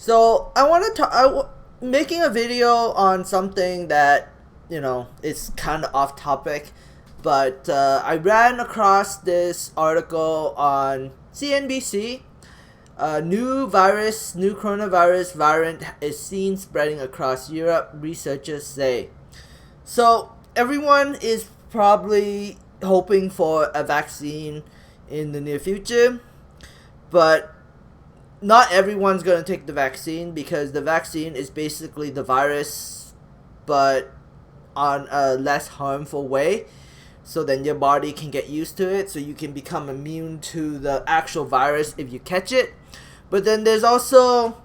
So I want to talk. Making a video on something that is kind of off topic, but I ran across this article on CNBC. New coronavirus variant is seen spreading across Europe. Researchers say. So everyone is probably hoping for a vaccine in the near future, but not everyone's going to take the vaccine because the vaccine is basically the virus but on a less harmful way, so then your body can get used to it, so you can become immune to the actual virus if you catch it. But then there's also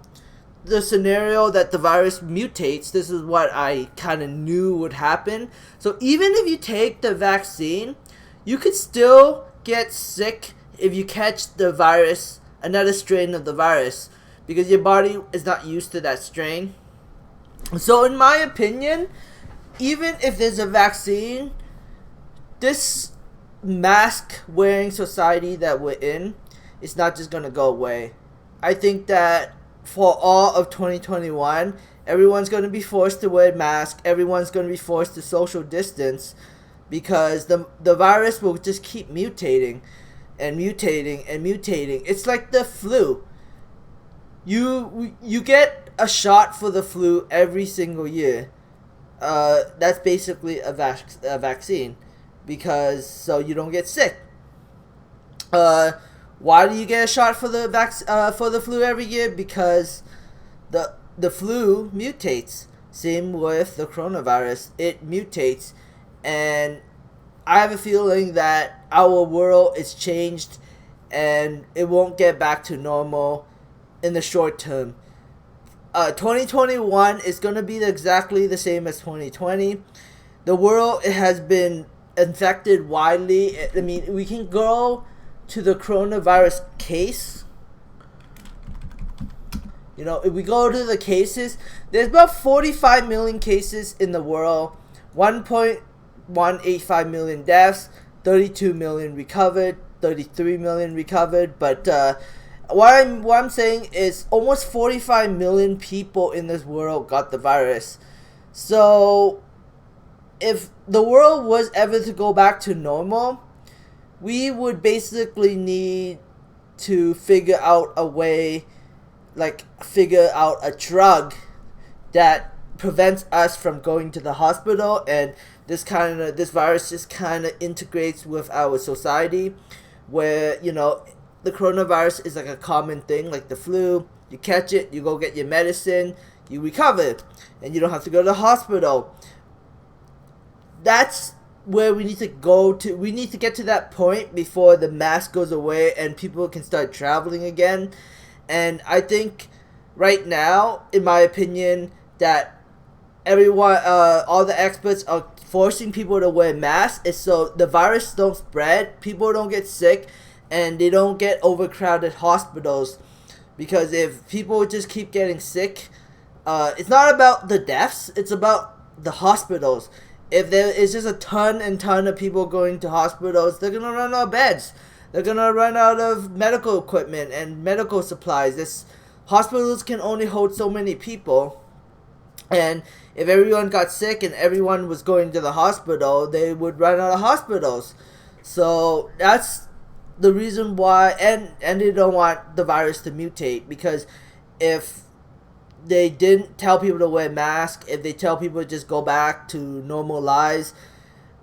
the scenario that the virus mutates. This is what I kind of knew would happen. So even if you take the vaccine, you could still get sick if you catch the virus, another strain of the virus, because your body is not used to that strain. So in my opinion, even if there's a vaccine, this mask wearing society that we're in is not just going to go away. I think that for all of 2021, everyone's going to be forced to wear a mask. Everyone's going to be forced to social distance because the virus will just keep mutating and mutating and mutating. It's like the flu. You get a shot for the flu every single year. That's basically a vaccine, because so you don't get sick. Why do you get a shot for the flu every year? Because the flu mutates. Same with the coronavirus. It mutates, and I have a feeling that our world is changed and it won't get back to normal in the short term. 2021 is going to be exactly the same as 2020. The world has been infected widely. I mean, we can go to the coronavirus case. If we go to the cases, there's about 45 million cases in the world, 1.185 million deaths, 32 million recovered, 33 million recovered. But what I'm saying is almost 45 million people in this world got the virus. So if the world was ever to go back to normal, we would basically need to figure out a way, figure out a drug that prevents us from going to the hospital, and this virus just kind of integrates with our society, where the coronavirus is like a common thing, like the flu. You catch it, you go get your medicine, you recover, and you don't have to go to the hospital. That's where we need to go to. We need to get to that point before the mask goes away and people can start traveling again. And I think right now, in my opinion, that everyone, all the experts are forcing people to wear masks is so the virus don't spread, people don't get sick, and they don't get overcrowded hospitals. Because if people just keep getting sick, it's not about the deaths, it's about the hospitals. If there is just a ton and ton of people going to hospitals, they're going to run out of beds. They're going to run out of medical equipment and medical supplies. Hospitals can only hold so many people. And if everyone got sick and everyone was going to the hospital, they would run out of hospitals. So that's the reason why, and they don't want the virus to mutate, because if they didn't tell people to wear masks, if they tell people to just go back to normal lives,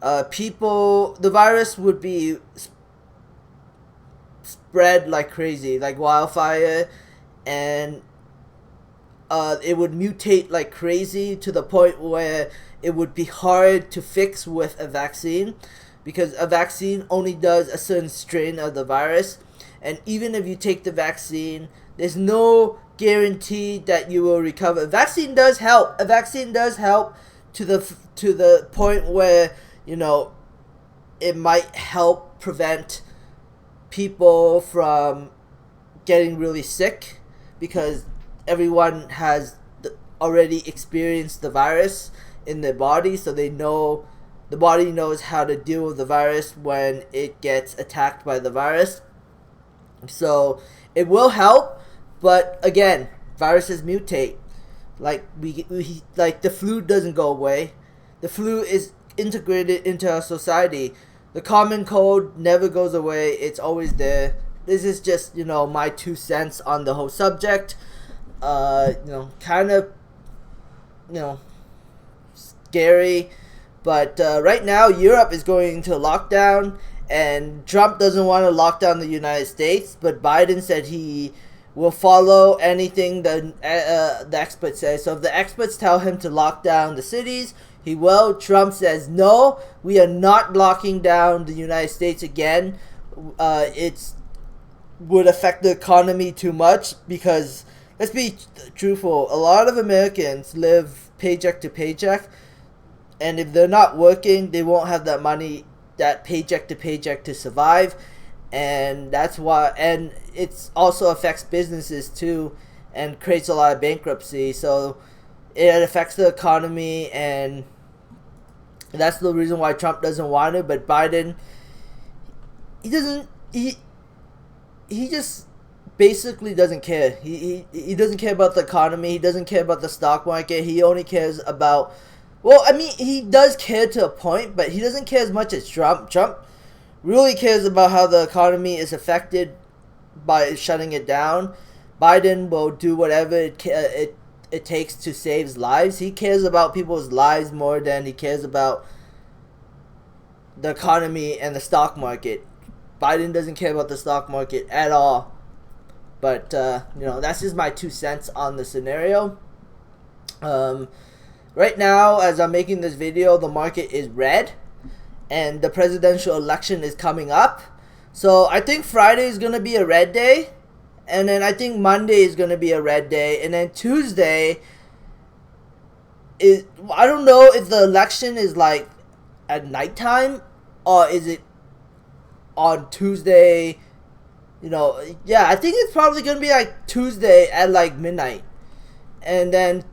the virus would be spread like crazy, like wildfire, and it would mutate like crazy to the point where it would be hard to fix with a vaccine, because a vaccine only does a certain strain of the virus, and even if you take the vaccine, there's no guarantee that you will recover. A vaccine does help. A vaccine does help to the point where it might help prevent people from getting really sick, because everyone has already experienced the virus in their body, so they know the body knows how to deal with the virus when it gets attacked by the virus. So it will help, but again, viruses mutate. Like like the flu doesn't go away. The flu is integrated into our society. The common cold never goes away. It's always there. This is just, my 2 cents on the whole subject. Kind of, scary. But right now, Europe is going into lockdown, and Trump doesn't want to lock down the United States, but Biden said he will follow anything the experts say. So if the experts tell him to lock down the cities, he will. Trump says, no, we are not locking down the United States again. It would affect the economy too much because, let's be truthful, a lot of Americans live paycheck to paycheck. And if they're not working, they won't have that money, that paycheck to paycheck to survive. And that's why, and it also affects businesses too and creates a lot of bankruptcy. So it affects the economy, and that's the reason why Trump doesn't want it. But Biden, he just basically doesn't care. He doesn't care about the economy. He doesn't care about the stock market. He only cares about, well, I mean, he does care to a point, but he doesn't care as much as Trump. Trump really cares about how the economy is affected by shutting it down. Biden will do whatever it takes to save lives. He cares about people's lives more than he cares about the economy and the stock market. Biden doesn't care about the stock market at all. But, that's just my 2 cents on the scenario. Right now, as I'm making this video, the market is red, and the presidential election is coming up. So I think Friday is going to be a red day, and then I think Monday is going to be a red day, and then Tuesday is, I don't know if the election is like at nighttime, or is it on Tuesday, I think it's probably going to be like Tuesday at like midnight, and then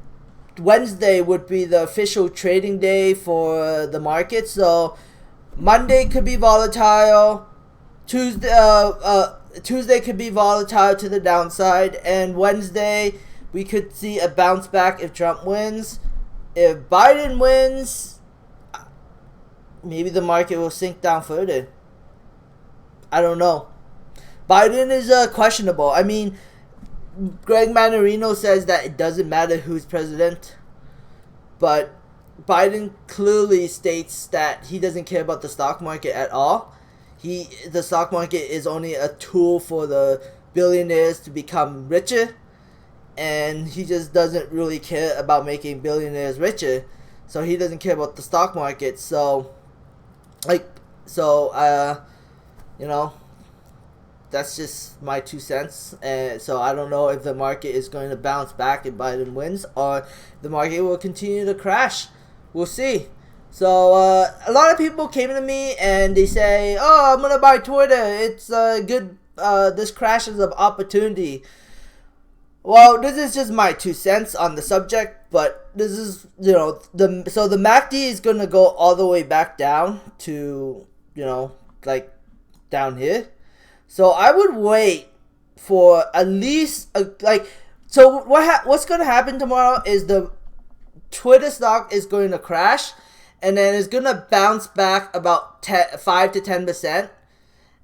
Wednesday would be the official trading day for the market. So Monday could be volatile, Tuesday could be volatile to the downside, and Wednesday we could see a bounce back if Trump wins. If Biden wins, maybe the market will sink down further. I don't know. Biden is questionable. I mean, Greg Manarino says that it doesn't matter who's president, but Biden clearly states that he doesn't care about the stock market at all. The stock market is only a tool for the billionaires to become richer, and he just doesn't really care about making billionaires richer. So he doesn't care about the stock market. So, that's just my 2 cents. And so I don't know if the market is going to bounce back if Biden wins, or the market will continue to crash. We'll see. So a lot of people came to me and they say, oh, I'm going to buy Twitter. It's good. This crash is an opportunity. Well, this is just my 2 cents on the subject, but this is, so the MACD is going to go all the way back down to, down here. So I would wait for at least so what's going to happen tomorrow is the Twitter stock is going to crash, and then it's going to bounce back about 5 to 10%,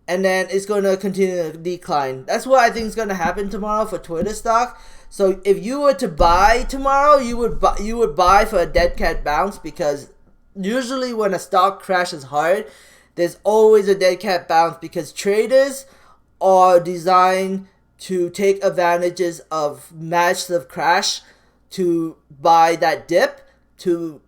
and then it's going to continue to decline. That's what I think is going to happen tomorrow for Twitter stock. So if you were to buy tomorrow, you would buy for a dead cat bounce, because usually when a stock crashes hard, there's always a dead cat bounce, because traders are designed to take advantages of massive crash to buy that dip to,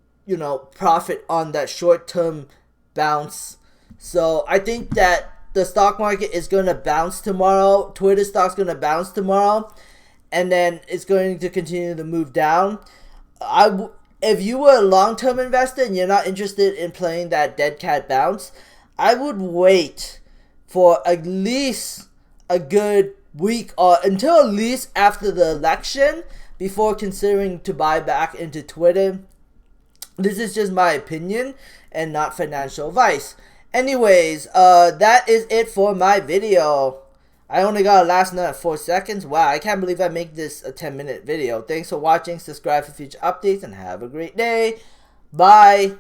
profit on that short-term bounce. So I think that the stock market is going to bounce tomorrow. Twitter stock's going to bounce tomorrow, and then it's going to continue to move down. If you were a long-term investor and you're not interested in playing that dead cat bounce, I would wait for at least a good week, or until at least after the election, before considering to buy back into Twitter. This is just my opinion and not financial advice. Anyways, that is it for my video. I only got a last note at 4 seconds. Wow, I can't believe I make this a 10-minute video. Thanks for watching. Subscribe for future updates and have a great day. Bye.